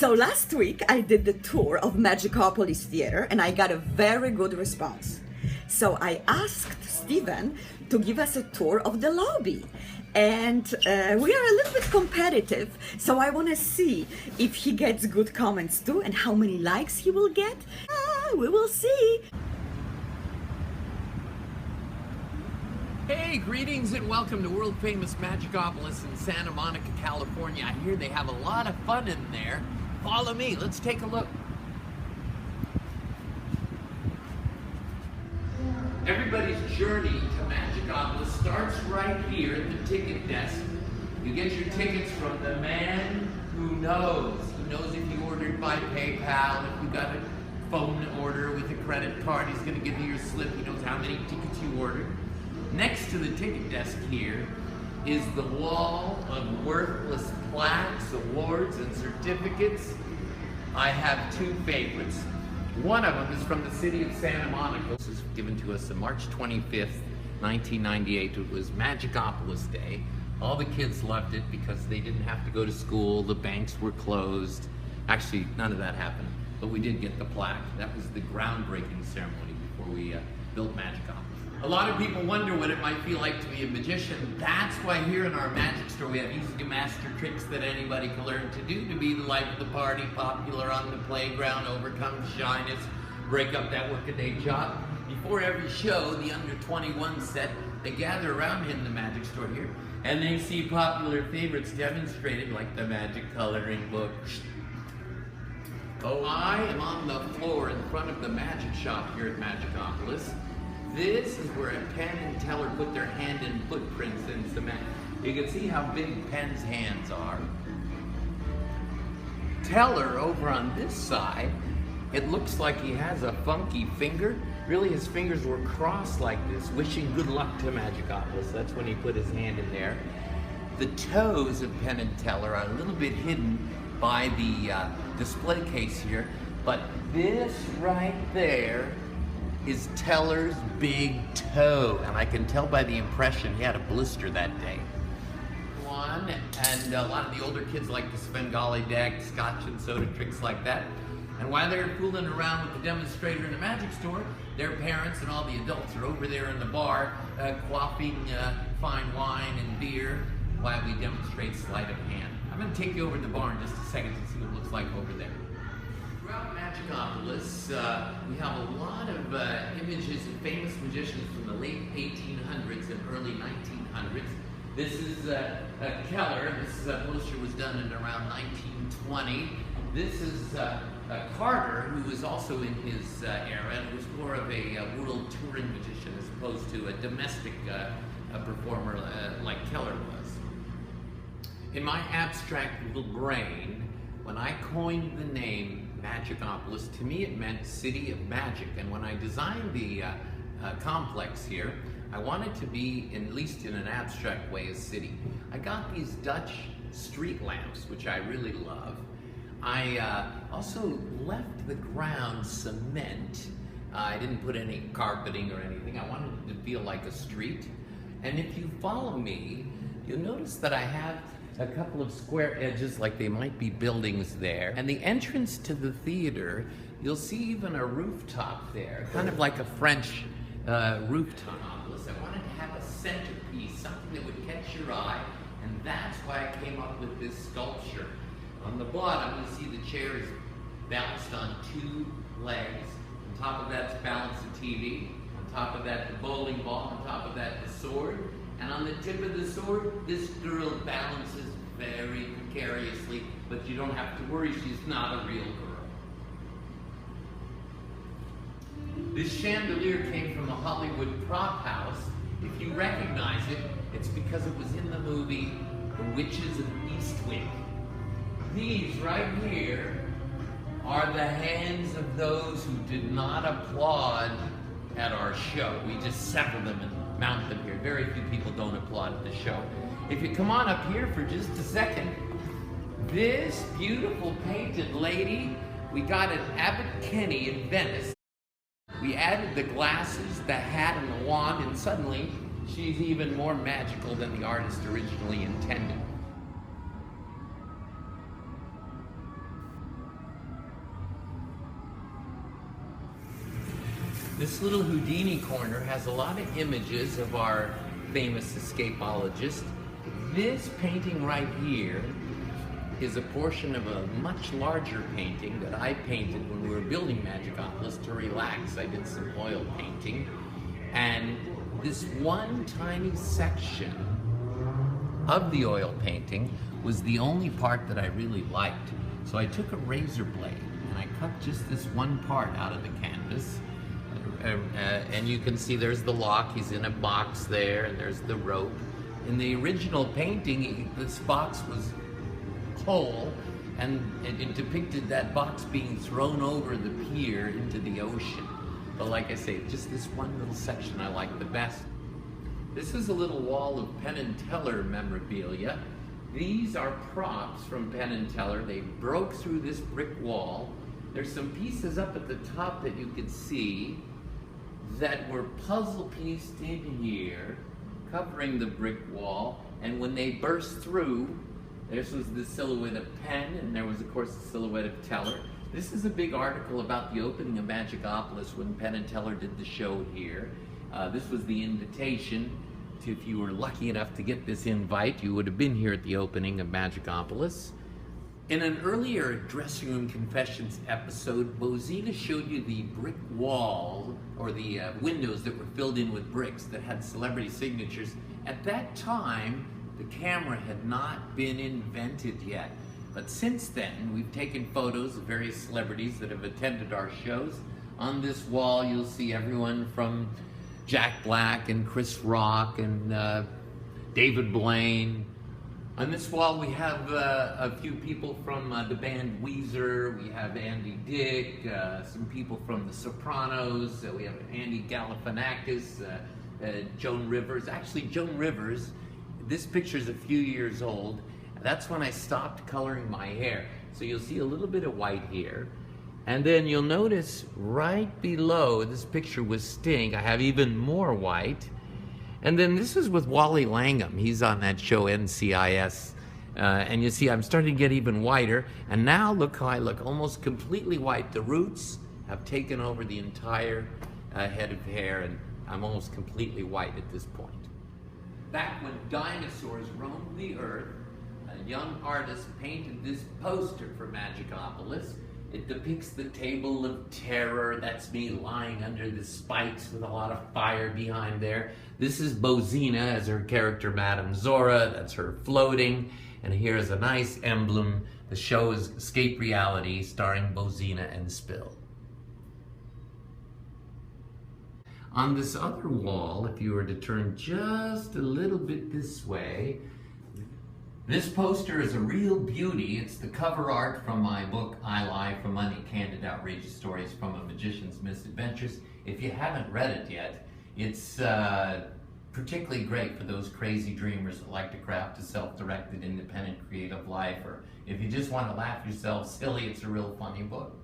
So last week I did the tour of Magicopolis Theater and I got a very good response. So I asked Steven to give us a tour of the lobby. And we are a little bit competitive, so I want to see if he gets good comments too and how many likes he will get. We will see. Hey, greetings and welcome to world famous Magicopolis in Santa Monica, California. I hear they have a lot of fun in there. Follow me, let's take a look. Everybody's journey to Magicopolis starts right here at the ticket desk. You get your tickets from the man who knows. He knows if you ordered by PayPal, if you got a phone order with a credit card, he's going to give you your slip. He knows how many tickets you ordered. Next to the ticket desk here is the wall of worthless plaques, awards, and certificates. I have two favorites. One of them is from the city of Santa Monica. This was given to us on March 25th, 1998. It was Magicopolis Day. All the kids loved it because they didn't have to go to school, the banks were closed. Actually, none of that happened, but we did get the plaque. That was the groundbreaking ceremony before we built Magicopolis. A lot of people wonder what it might feel like to be a magician. That's why here in our magic store we have easy to master tricks that anybody can learn to do to be the life of the party, popular on the playground, overcome shyness, break up that workaday job. Before every show, the under 21 set, they gather around in the magic store here and they see popular favorites demonstrated like the magic coloring book. Oh, I am on the floor in front of the magic shop here at Magicopolis. This is where Penn and Teller put their hand and footprints in cement. You can see how big Penn's hands are. Teller, over on this side, it looks like he has a funky finger. Really, his fingers were crossed like this, wishing good luck to Magicopolis. That's when he put his hand in there. The toes of Penn and Teller are a little bit hidden by the display case here, but this right there is Teller's big toe, and I can tell by the impression he had a blister that day. And a lot of the older kids like the Svengali deck, scotch and soda tricks like that. And while they're fooling around with the demonstrator in the magic store, their parents and all the adults are over there in the bar quaffing fine wine and beer while we demonstrate sleight of hand. I'm going to take you over to the bar in just a second to see what it looks like over there. Throughout Magicopolis, we have a lot of images of famous magicians from the late 1800s and early 1900s. This is Keller. This poster was done in around 1920. This is Carter, who was also in his era and was more of a world touring magician as opposed to a domestic performer like Keller was. In my abstract little brain, when I coined the name Magicopolis, to me it meant City of Magic. And when I designed the complex here, I wanted to be, at least in an abstract way, a city. I got these Dutch street lamps, which I really love. I also left the ground cement. I didn't put any carpeting or anything. I wanted it to feel like a street. And if you follow me, you'll notice that I have a couple of square edges like they might be buildings there. And the entrance to the theater, you'll see even a rooftop there, kind of like a French rooftop. I wanted to have a centerpiece, something that would catch your eye, and that's why I came up with this sculpture. On the bottom, you see the chair is balanced on two legs. On top of that's balanced the TV. On top of that, the bowling ball. On top of that, the sword. And on the tip of the sword, this girl balances very precariously, but you don't have to worry, she's not a real girl. This chandelier came from a Hollywood prop house. If you recognize it, it's because it was in the movie The Witches of Eastwick. These right here are the hands of those who did not applaud at our show. We just sever them and mount them here. Very few people don't applaud at the show. If you come on up here for just a second, this beautiful painted lady we got at Abbot Kinney in Venice. We added the glasses, the hat, and the wand, and suddenly she's even more magical than the artist originally intended. This little Houdini corner has a lot of images of our famous escapologist. This painting right here is a portion of a much larger painting that I painted when we were building Magicopolis to relax. I did some oil painting, and this one tiny section of the oil painting was the only part that I really liked. So I took a razor blade and I cut just this one part out of the canvas. And you can see there's the lock, he's in a box there, and there's the rope. In the original painting, this box was whole, and it depicted that box being thrown over the pier into the ocean. But like I say, just this one little section I like the best. This is a little wall of Penn and Teller memorabilia. These are props from Penn and Teller. They broke through this brick wall. There's some pieces up at the top that you can see that were puzzle pieced in here, covering the brick wall, and when they burst through, this was the silhouette of Penn, and there was of course the silhouette of Teller. This is a big article about the opening of Magicopolis when Penn and Teller did the show here. This was the invitation to, if you were lucky enough to get this invite, you would have been here at the opening of Magicopolis. In an earlier Dressing Room Confessions episode, Bozina showed you the brick wall, or the windows that were filled in with bricks that had celebrity signatures. At that time, the camera had not been invented yet. But since then, we've taken photos of various celebrities that have attended our shows. On this wall, you'll see everyone from Jack Black and Chris Rock and David Blaine. On this wall, we have a few people from the band Weezer. We have Andy Dick, some people from The Sopranos. We have Andy Galifianakis, Joan Rivers. Actually, Joan Rivers, this picture is a few years old. That's when I stopped coloring my hair. So you'll see a little bit of white here. And then you'll notice right below this picture with Sting, I have even more white. And then this is with Wally Langham. He's on that show NCIS. And you see I'm starting to get even whiter. And now look how I look, almost completely white. The roots have taken over the entire head of hair, and I'm almost completely white at this point. Back when dinosaurs roamed the earth, a young artist painted this poster for Magicopolis. It depicts the Table of Terror. That's me lying under the spikes with a lot of fire behind there. This is Bozina as her character Madame Zora. That's her floating. And here's a nice emblem. The show is Escape Reality, starring Bozina and Spill. On this other wall, if you were to turn just a little bit this way, this poster is a real beauty. It's the cover art from my book, I Lie for Money, Candid Outrageous Stories from a Magician's Misadventures. If you haven't read it yet, it's particularly great for those crazy dreamers that like to craft a self-directed, independent, creative life, or if you just want to laugh yourself silly, it's a real funny book.